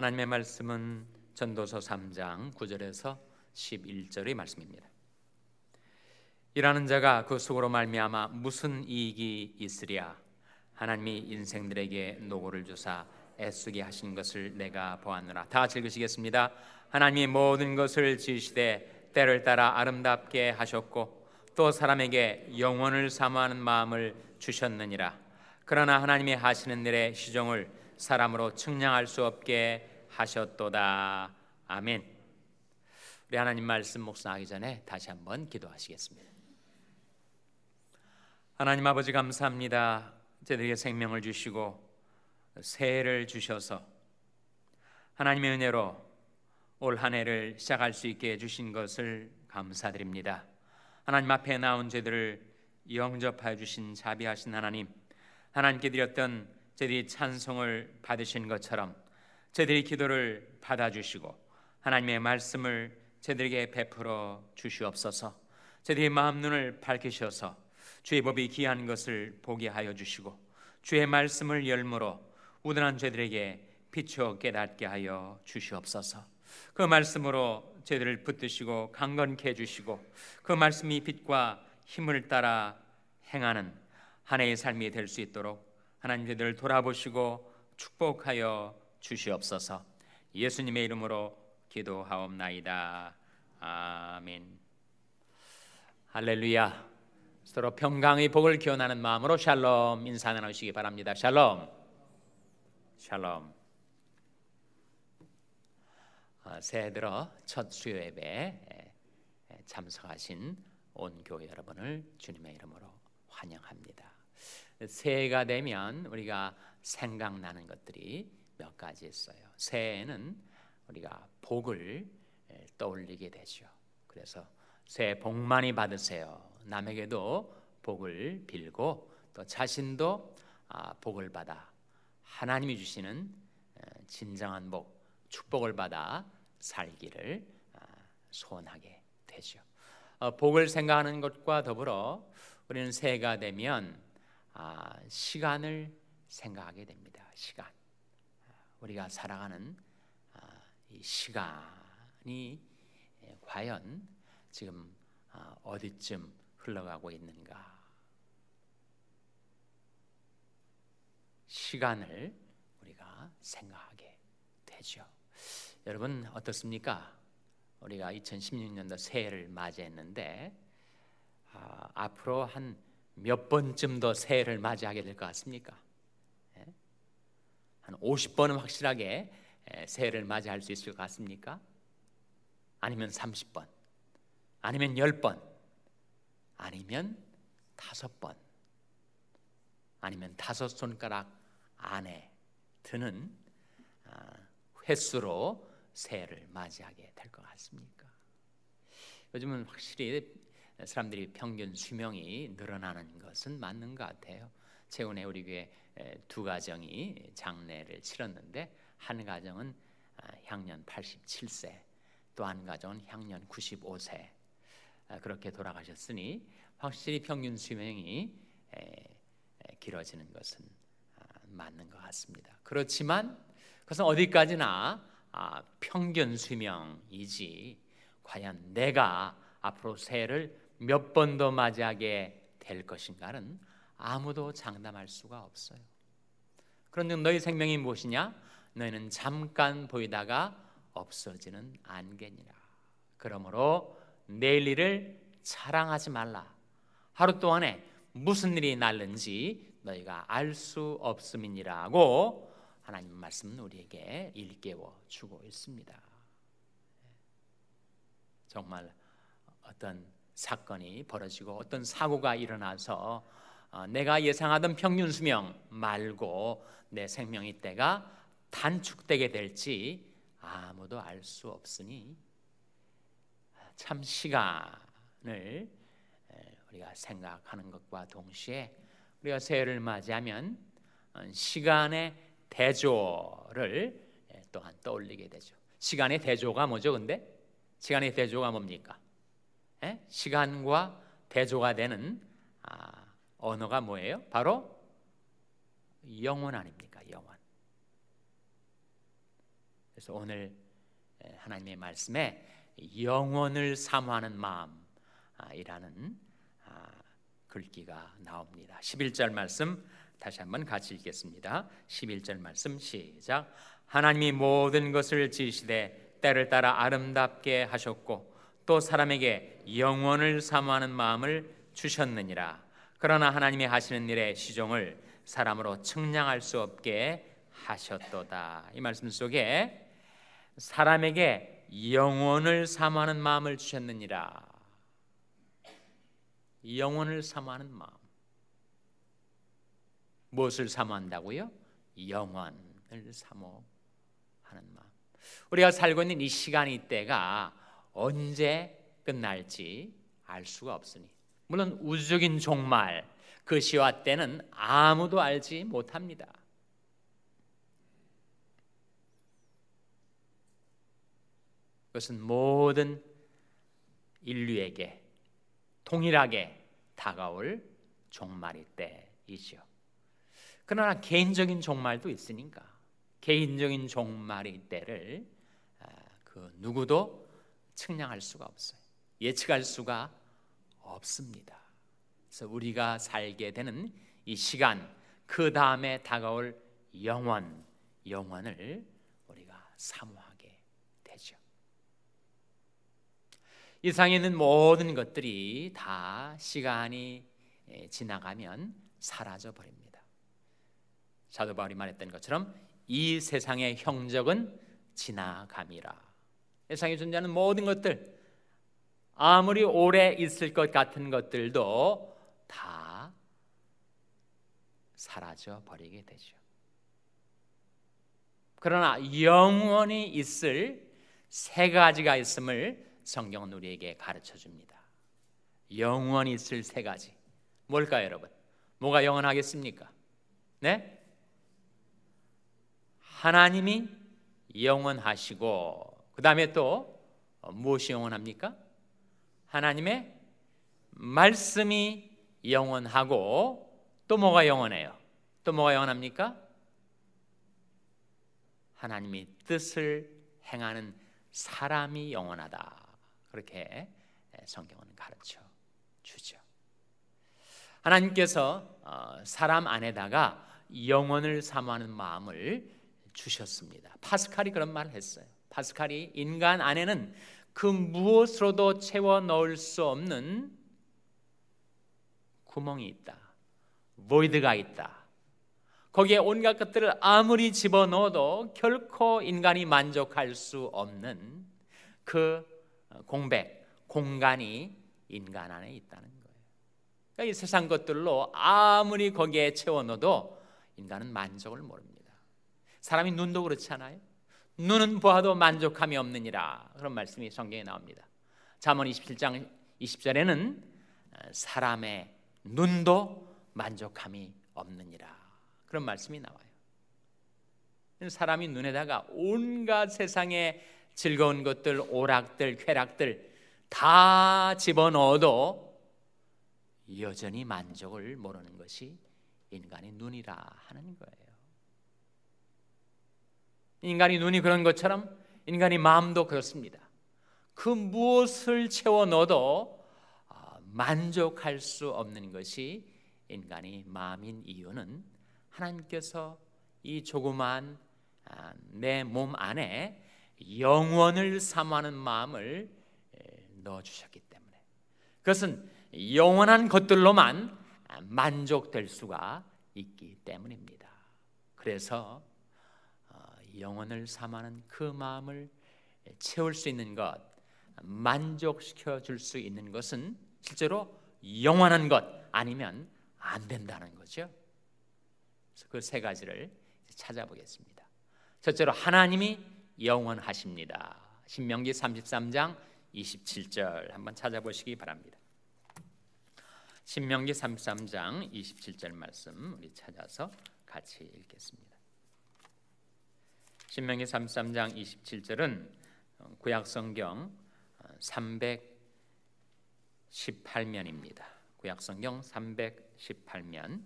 하나님의 말씀은 전도서 3장 9절에서 11절의 말씀입니다. 일하는 자가 그 속으로 말미암아 무슨 이익이 있으랴. 하나님이 인생들에게 노고를 주사 애쓰게 하신 것을 내가 보았노라. 다 같이 읽으시겠습니다. 하나님이 모든 것을 지으시되 때를 따라 아름답게 하셨고 또 사람에게 영원을 사모하는 마음을 주셨느니라. 그러나 하나님이 하시는 일의 시종을 사람으로 측량할 수 없게 하셨도다. 아멘. 우리 하나님 말씀 묵상하기 전에 다시 한번 기도하시겠습니다. 하나님 아버지 감사합니다. 저희들에게 생명을 주시고 새해를 주셔서 하나님의 은혜로 올 한 해를 시작할 수 있게 해주신 것을 감사드립니다. 하나님 앞에 나온 저희들을 영접하여 주신 자비하신 하나님, 하나님께 드렸던 저희들이 찬송을 받으신 것처럼 저희들이 기도를 받아주시고 하나님의 말씀을 저희들에게 베풀어 주시옵소서. 저희들의 마음 눈을 밝히셔서 주의 법이 귀한 것을 보게 하여 주시고 주의 말씀을 열무로 우둔한 저희들에게 비추어 깨닫게 하여 주시옵소서. 그 말씀으로 저희들을 붙드시고 강건케 해주시고 그 말씀이 빛과 힘을 따라 행하는 한 해의 삶이 될 수 있도록 하나님 저희들을 돌아보시고 축복하여 주시옵소서. 예수님의 이름으로 기도하옵나이다. 아멘. 할렐루야. 서로 평강의 복을 기원하는 마음으로 샬롬 인사 나누시기 바랍니다. 샬롬. 샬롬. 새해 들어 첫 수요 예배에 참석하신 온 교회 여러분을 주님의 이름으로 환영합니다. 새해가 되면 우리가 생각나는 것들이 몇 가지 있어요. 새해에는 우리가 복을 떠올리게 되죠. 그래서 새해 복 많이 받으세요. 남에게도 복을 빌고 또 자신도 복을 받아 하나님이 주시는 진정한 복, 축복을 받아 살기를 소원하게 되죠. 복을 생각하는 것과 더불어 우리는 새해가 되면 시간을 생각하게 됩니다. 시간. 우리가 살아가는 이 시간이 과연 지금 어디쯤 흘러가고 있는가? 시간을 우리가 생각하게 되죠. 여러분 어떻습니까? 우리가 2016년도 새해를 맞이했는데 앞으로 한 몇 번쯤 더 새해를 맞이하게 될 것 같습니까? 한 50번은 확실하게 새해를 맞이할 수 있을 것 같습니까? 아니면 30번? 아니면 10번? 아니면 5번? 아니면 5손가락 안에 드는 횟수로 새해를 맞이하게 될 것 같습니까? 요즘은 확실히 사람들이 평균 수명이 늘어나는 것은 맞는 것 같아요. 최근에 우리 교회 두 가정이 장례를 치렀는데 한 가정은 향년 87세, 또 한 가정은 향년 95세 그렇게 돌아가셨으니 확실히 평균 수명이 길어지는 것은 맞는 것 같습니다. 그렇지만 그것은 어디까지나 평균 수명이지 과연 내가 앞으로 새해를 몇 번 더 맞이하게 될 것인가는 아무도 장담할 수가 없어요. 그런데 너희 생명이 무엇이냐? 너희는 잠깐 보이다가 없어지는 안개니라. 그러므로 내일 일을 자랑하지 말라. 하루 동안에 무슨 일이 날는지 너희가 알 수 없음이니라고 하나님 말씀은 우리에게 일깨워 주고 있습니다. 정말 어떤 사건이 벌어지고 어떤 사고가 일어나서 내가 예상하던 평균 수명 말고 내 생명의 때가 단축되게 될지 아무도 알 수 없으니 참 시간을 우리가 생각하는 것과 동시에 우리가 새해를 맞이하면 시간의 대조를 또한 떠올리게 되죠. 시간의 대조가 뭐죠? 근데 시간의 대조가 뭡니까? 시간과 대조가 되는 언어가 뭐예요? 바로 영혼 아닙니까? 영혼. 그래서 오늘 하나님의 말씀에 영원을 사모하는 마음이라는 글귀가 나옵니다. 11절 말씀 다시 한번 같이 읽겠습니다. 11절 말씀 시작. 하나님이 모든 것을 지으시되 때를 따라 아름답게 하셨고 또 사람에게 영원을 사모하는 마음을 주셨느니라. 그러나 하나님이 하시는 일의 시종을 사람으로 측량할 수 없게 하셨도다. 이 말씀 속에 사람에게 영원을 사모하는 마음을 주셨느니라. 영원을 사모하는 마음. 무엇을 사모한다고요? 영원을 사모하는 마음. 우리가 살고 있는 이 시간이 때가 언제 끝날지 알 수가 없으니, 물론 우주적인 종말 그 시와 때는 아무도 알지 못합니다. 그것은 모든 인류에게 동일하게 다가올 종말일 때이죠. 그러나 개인적인 종말도 있으니까 개인적인 종말일 때를 그 누구도 측량할 수가 없어요. 예측할 수가 없습니다. 그래서 우리가 살게 되는 이 시간, 그 다음에 다가올 영원을 우리가 사모하게 되죠. 이 세상에 있는 모든 것들이 다 시간이 지나가면 사라져 버립니다. 사도 바울이 말했던 것처럼 이 세상의 형적은 지나감이라. 세상에 존재하는 모든 것들, 아무리 오래 있을 것 같은 것들도 다 사라져 버리게 되죠. 그러나 영원히 있을 세 가지가 있음을 성경은 우리에게 가르쳐 줍니다. 영원히 있을 세 가지. 뭘까요, 여러분? 뭐가 영원하겠습니까? 네? 하나님이 영원하시고, 그 다음에 또 무엇이 영원합니까? 하나님의 말씀이 영원하고, 또 뭐가 영원해요? 또 뭐가 영원합니까? 하나님이 뜻을 행하는 사람이 영원하다. 그렇게 성경은 가르쳐 주죠. 하나님께서 사람 안에다가 영원을 사모하는 마음을 주셨습니다. 파스칼이 그런 말을 했어요. 파스칼이 인간 안에는 그 무엇으로도 채워 넣을 수 없는 구멍이 있다. void가 있다. 거기에 온갖 것들을 아무리 집어넣어도 결코 인간이 만족할 수 없는 그 공간이 인간 안에 있다는 거예요. 그러니까 이 세상 것들로 아무리 거기에 채워넣어도 인간은 만족을 모릅니다. 사람이 눈도 그렇잖아요. 눈은 보아도 만족함이 없느니라. 그런 말씀이 성경에 나옵니다. 잠언 27장 20절에는 사람의 눈도 만족함이 없느니라. 그런 말씀이 나와요. 사람이 눈에다가 온갖 세상의 즐거운 것들, 오락들, 쾌락들 다 집어넣어도 여전히 만족을 모르는 것이 인간의 눈이라 하는 거예요. 인간이 눈이 그런 것처럼 인간의 마음도 그렇습니다. 그 무엇을 채워 넣어도 만족할 수 없는 것이 인간의 마음인 이유는 하나님께서 이 조그만 내 몸 안에 영원을 사모하는 마음을 넣어주셨기 때문에, 그것은 영원한 것들로만 만족될 수가 있기 때문입니다. 그래서 영원을 사모하는 그 마음을 채울 수 있는 것, 만족시켜 줄 수 있는 것은 실제로 영원한 것 아니면 안 된다는 거죠. 그래서 그 세 가지를 찾아보겠습니다. 첫째로 하나님이 영원하십니다. 신명기 33장 27절 한번 찾아보시기 바랍니다. 신명기 33장 27절 말씀 우리 찾아서 같이 읽겠습니다. 신명기 33장 27절은 구약성경 318면입니다. 구약성경 318면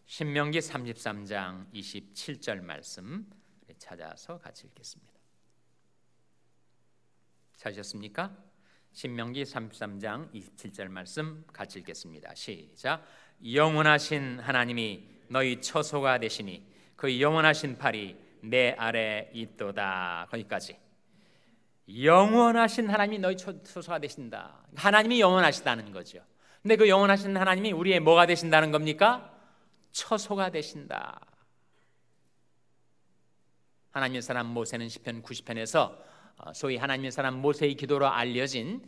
신명기 33장 27절 말씀 찾아서 같이 읽겠습니다. 찾으셨습니까? 신명기 33장 27절 말씀 같이 읽겠습니다. 시작. 영원하신 하나님이 너희 처소가 되시니 그 영원하신 팔이 내 아래 있도다. 거기까지. 영원하신 하나님이 너희 처소가 되신다. 하나님이 영원하시다는 거죠. 근데 그 영원하신 하나님이 우리의 뭐가 되신다는 겁니까? 처소가 되신다. 하나님의 사람 모세는 시편 90편에서 소위 하나님의 사람 모세의 기도로 알려진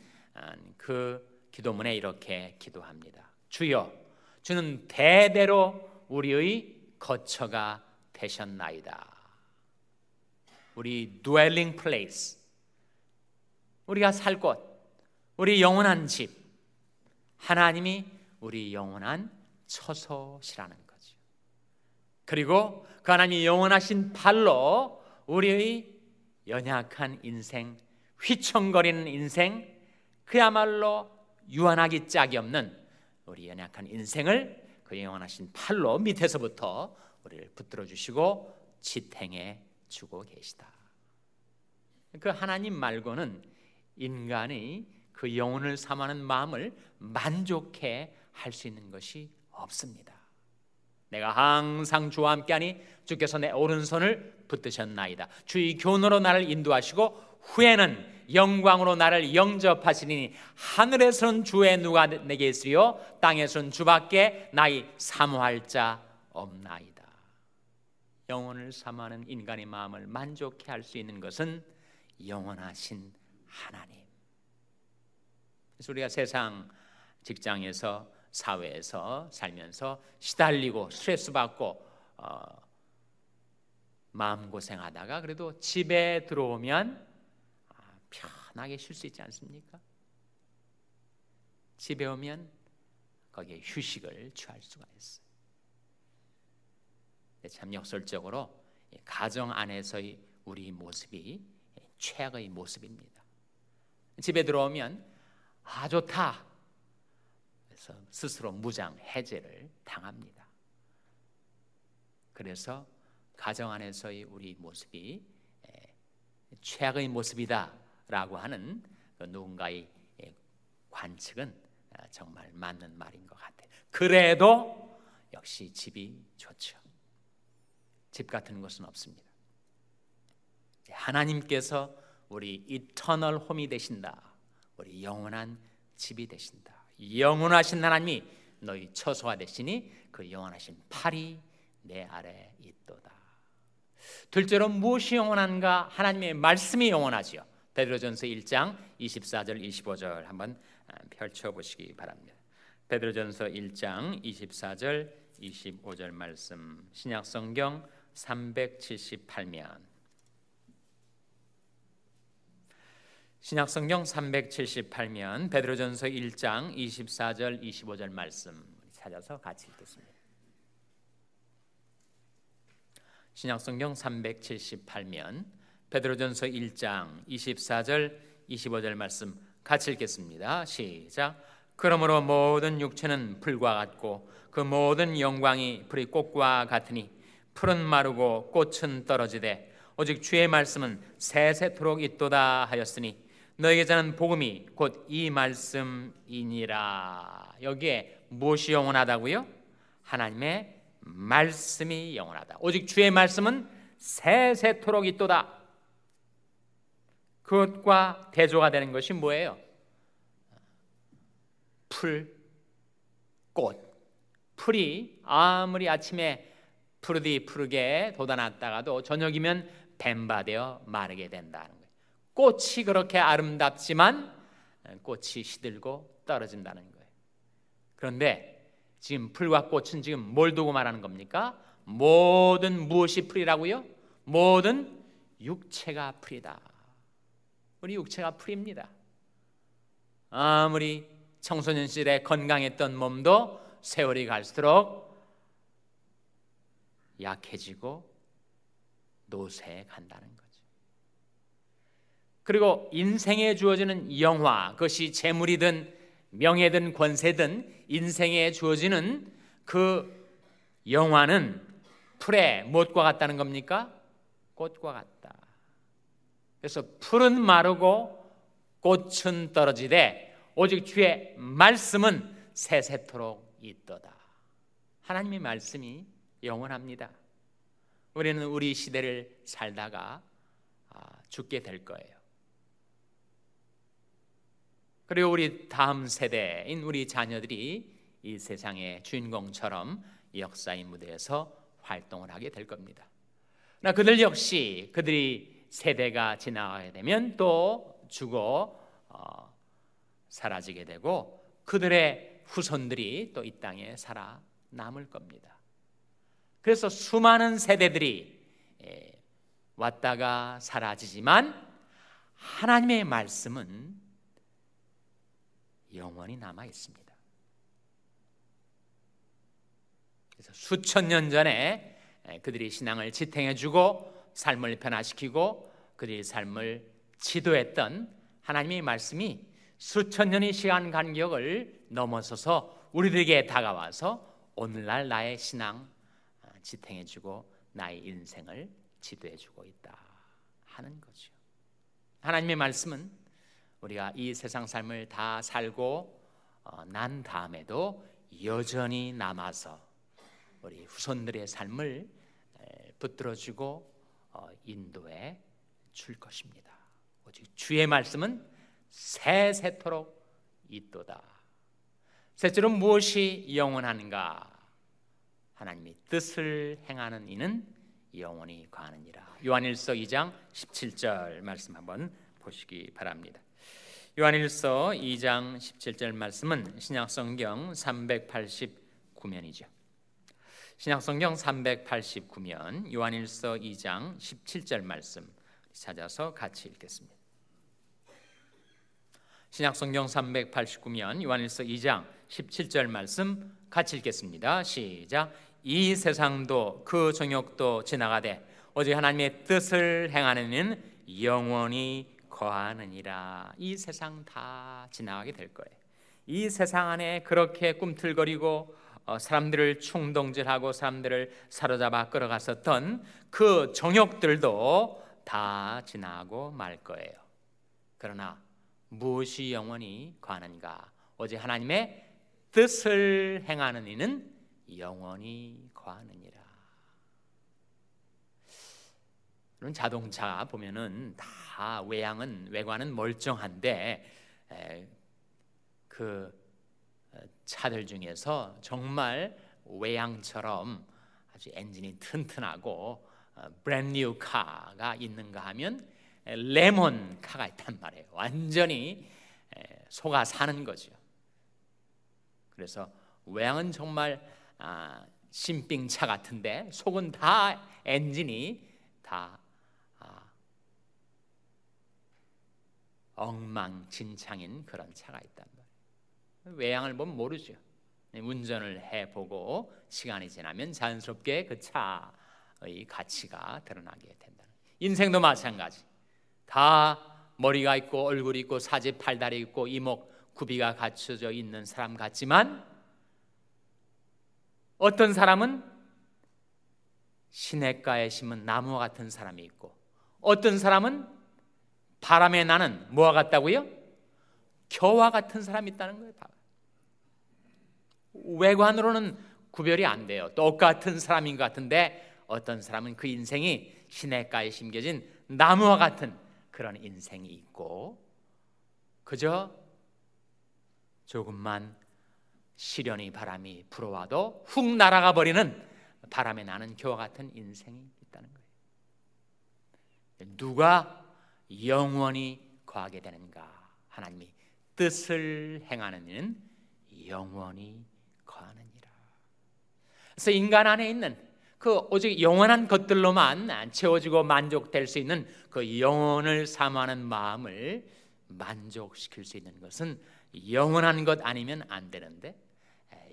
그 기도문에 이렇게 기도합니다. 주여, 주는 대대로 우리의 거처가 되셨나이다. 우리 dwelling place, 우리가 살 곳, 우리 영원한 집, 하나님이 우리 영원한 처소시라는 거죠. 그리고 그 하나님이 영원하신 팔로 우리의 연약한 인생, 휘청거리는 인생, 그야말로 유한하기 짝이 없는 우리 연약한 인생을 그 영원하신 팔로 밑에서부터 우리를 붙들어 주시고 지탱해 주고 계시다. 그 하나님 말고는 인간이 그 영혼을 삼하는 마음을 만족해 할 수 있는 것이 없습니다. 내가 항상 주와 함께하니 주께서 내 오른손을 붙드셨나이다. 주의 교훈으로 나를 인도하시고 후에는 영광으로 나를 영접하시리니 하늘에서는 주의 누가 내게 있으리요 땅에서는 주밖에 나의 사모할 자 없나이다. 영혼을 삼하는 인간의 마음을 만족해 할 수 있는 것은 영원하신 하나님. 그래서 우리가 세상 직장에서 사회에서 살면서 시달리고 스트레스 받고 마음고생하다가 그래도 집에 들어오면 편하게 쉴 수 있지 않습니까? 집에 오면 거기에 휴식을 취할 수가 있어요. 참 역설적으로 가정 안에서의 우리 모습이 최악의 모습입니다. 집에 들어오면 좋다, 그래서 스스로 무장 해제를 당합니다. 그래서 가정 안에서의 우리 모습이 최악의 모습이다라고 하는 그 누군가의 관측은 정말 맞는 말인 것 같아요. 그래도 역시 집이 좋죠. 집 같은 것은 없습니다. 하나님께서 우리 이터널 홈이 되신다. 우리 영원한 집이 되신다. 영원하신 하나님이 너희 처소가 되시니 그 영원하신 팔이 내 아래 있도다. 둘째로 무엇이 영원한가? 하나님의 말씀이 영원하지요. 베드로전서 1장 24절 25절 한번 펼쳐보시기 바랍니다. 베드로전서 1장 24절 25절 말씀, 신약성경 378면, 신약성경 378면 베드로전서 1장 24절 25절 말씀 찾아서 같이 읽겠습니다. 신약성경 378면 베드로전서 1장 24절 25절 말씀 같이 읽겠습니다. 시작. 그러므로 모든 육체는 풀과 같고 그 모든 영광이 풀의 꽃과 같으니 풀은 마르고 꽃은 떨어지되 오직 주의 말씀은 세세토록 있도다 하였으니 너에게 전한 복음이 곧 이 말씀이니라. 여기에 무엇이 영원하다고요? 하나님의 말씀이 영원하다. 오직 주의 말씀은 세세토록 있도다. 그것과 대조가 되는 것이 뭐예요? 풀, 꽃. 풀이 아무리 아침에 푸르게 돋아났다가도 저녁이면 뱀바되어 마르게 된다는 거예요. 꽃이 그렇게 아름답지만 꽃이 시들고 떨어진다는 거예요. 그런데 지금 풀과 꽃은 지금 뭘 두고 말하는 겁니까? 모든 무엇이 풀이라고요? 모든 육체가 풀이다. 우리 육체가 풀입니다. 아무리 청소년 시절에 건강했던 몸도 세월이 갈수록 약해지고 노쇠해 간다는 거죠. 그리고 인생에 주어지는 영화, 그것이 재물이든 명예든 권세든 인생에 주어지는 그 영화는 풀의 무엇과 같다는 겁니까? 꽃과 같다. 그래서 풀은 마르고 꽃은 떨어지되 오직 주의 말씀은 세세토록 있도다. 하나님의 말씀이 영원합니다. 우리는 우리 시대를 살다가 죽게 될 거예요. 그리고 우리 다음 세대인 우리 자녀들이 이 세상의 주인공처럼 역사의 무대에서 활동을 하게 될 겁니다. 그러나 그들 역시 그들이 세대가 지나가게 되면 또 죽어 사라지게 되고 그들의 후손들이 또 이 땅에 살아남을 겁니다. 그래서 수많은 세대들이 왔다가 사라지지만 하나님의 말씀은 영원히 남아 있습니다. 그래서 수천 년 전에 그들이 신앙을 지탱해주고 삶을 변화시키고 그들의 삶을 지도했던 하나님의 말씀이 수천 년의 시간 간격을 넘어서서 우리들에게 다가와서 오늘날 나의 신앙 지탱해주고 나의 인생을 지도해주고 있다 하는 거죠. 하나님의 말씀은 우리가 이 세상 삶을 다 살고 난 다음에도 여전히 남아서 우리 후손들의 삶을 붙들어주고 인도해 줄 것입니다. 오직 주의 말씀은 세세토록 있도다. 셋째로 무엇이 영원한가? 하나님의 뜻을 행하는 이는 영원히 거하느니라. 요한일서 2장 17절 말씀 한번 보시기 바랍니다. 요한일서 2장 17절 말씀은 신약성경 389면이죠. 신약성경 389면 요한일서 2장 17절 말씀 찾아서 같이 읽겠습니다. 신약성경 389면 요한일서 2장 17절 말씀 같이 읽겠습니다. 시작. 이 세상도 그 정욕도 지나가되 오직 하나님의 뜻을 행하는 이는 영원히 거하느니라. 이 세상 다 지나가게 될 거예요. 이 세상 안에 그렇게 꿈틀거리고 사람들을 충동질하고 사람들을 사로잡아 끌어갔었던 그 정욕들도 다 지나고 말 거예요. 그러나 무엇이 영원히 거하는가? 오직 하나님의 뜻을 행하는 이는 영원히 거하느니라. 그런 자동차 보면은 다 외관은 멀쩡한데 그 차들 중에서 정말 외양처럼 아주 엔진이 튼튼하고 브랜뉴 카가 있는가 하면 레몬 카가 있단 말이에요. 완전히 속아 사는 거죠. 그래서 외양은 정말 신빙차 같은데 속은 다 엔진이 다 엉망진창인 그런 차가 있단 말이에요. 외양을 보면 모르죠. 운전을 해보고 시간이 지나면 자연스럽게 그 차의 가치가 드러나게 된다. 인생도 마찬가지. 다 머리가 있고 얼굴이 있고 사지 팔다리 있고 이목 구비가 갖춰져 있는 사람 같지만 어떤 사람은 시냇가에 심은 나무와 같은 사람이 있고 어떤 사람은 바람에 나는 뭐와 같다고요? 겨와 같은 사람이 있다는 거예요. 외관으로는 구별이 안 돼요. 똑같은 사람인 것 같은데 어떤 사람은 그 인생이 시냇가에 심겨진 나무와 같은 그런 인생이 있고 그저 조금만 시련의 바람이 불어와도 훅 날아가 버리는 바람에 나는 겨와 같은 인생이 있다는 거예요. 누가 영원히 거하게 되는가? 하나님이 뜻을 행하는 이는 영원히 거하느니라. 그래서 인간 안에 있는 그 오직 영원한 것들로만 채워지고 만족될 수 있는 그 영혼을 사모하는 마음을 만족시킬 수 있는 것은 영원한 것 아니면 안 되는데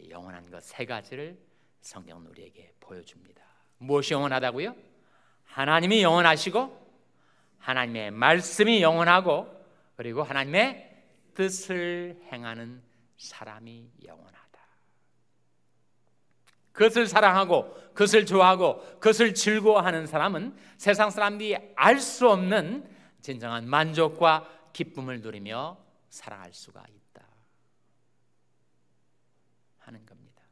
영원한 것 세 가지를 성경은 우리에게 보여줍니다. 무엇이 영원하다고요? 하나님이 영원하시고 하나님의 말씀이 영원하고 그리고 하나님의 뜻을 행하는 사람이 영원하다. 그것을 사랑하고 그것을 좋아하고 그것을 즐거워하는 사람은 세상 사람들이 알 수 없는 진정한 만족과 기쁨을 누리며 살아갈 수가 있다 하는 겁니다.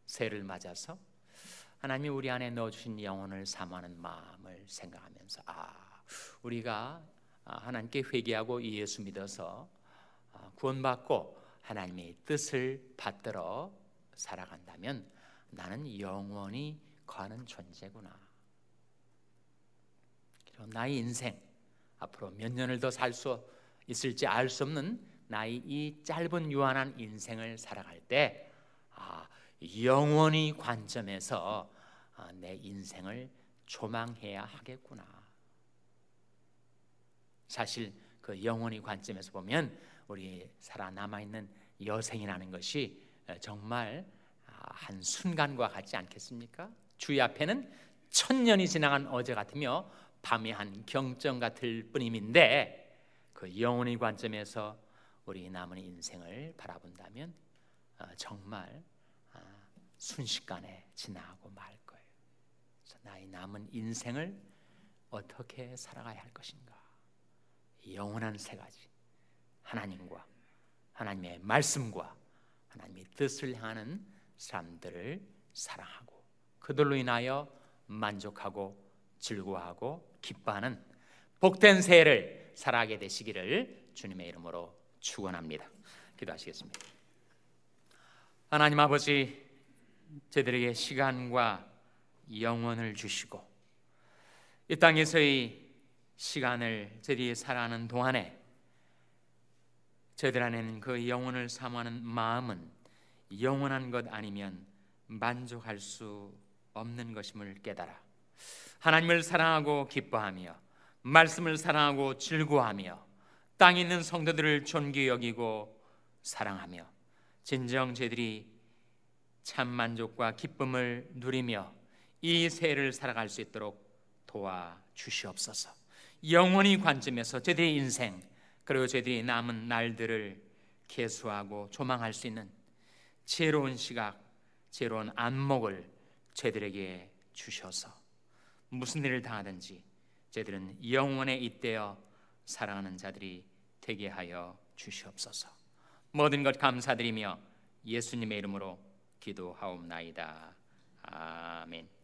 새해를 맞아서 하나님이 우리 안에 넣어주신 영혼을 사모하는 마음을 생각하면서 우리가 하나님께 회개하고 예수 믿어서 구원받고 하나님의 뜻을 받들어 살아간다면 나는 영원히 거하는 존재구나. 그리고 나의 인생 앞으로 몇 년을 더 살 수 있을지 알 수 없는 나의 이 짧은 유한한 인생을 살아갈 때 영원히 관점에서 내 인생을 조망해야 하겠구나. 사실 그 영원히 관점에서 보면 우리 살아남아있는 여생이라는 것이 정말 한 순간과 같지 않겠습니까? 주의 앞에는 1000년이 지나간 어제 같으며 밤이 한 경점 같을 뿐임인데 그 영원히 관점에서 우리 남은 인생을 바라본다면 정말 순식간에 지나고 말 거예요. 그래서 나의 남은 인생을 어떻게 살아가야 할 것인가? 영원한 세 가지, 하나님과 하나님의 말씀과 하나님의 뜻을 향하는 사람들을 사랑하고 그들로 인하여 만족하고 즐거워하고 기뻐하는 복된 새해를 살아가게 되시기를 주님의 이름으로 축원합니다. 기도하시겠습니다. 하나님 아버지, 저희들에게 시간과 영혼을 주시고 이 땅에서의 시간을 저희들이 살아가는 동안에 저희들 안에는 그 영혼을 사모하는 마음은 영원한 것 아니면 만족할 수 없는 것임을 깨달아 하나님을 사랑하고 기뻐하며 말씀을 사랑하고 즐거워하며 땅에 있는 성도들을 존귀히 여기고 사랑하며 진정 저희들이 참 만족과 기쁨을 누리며 이 새해를 살아갈 수 있도록 도와주시옵소서. 영원히 관점에서 저희들의 인생 그리고 저희들이 남은 날들을 계수하고 조망할 수 있는 지혜로운 시각, 지혜로운 안목을 저희들에게 주셔서 무슨 일을 당하든지 저희들은 영원에 잇대어 살아가는 자들이 되게 하여 주시옵소서. 모든 것 감사드리며 예수님의 이름으로 기도하옵나이다. 아멘.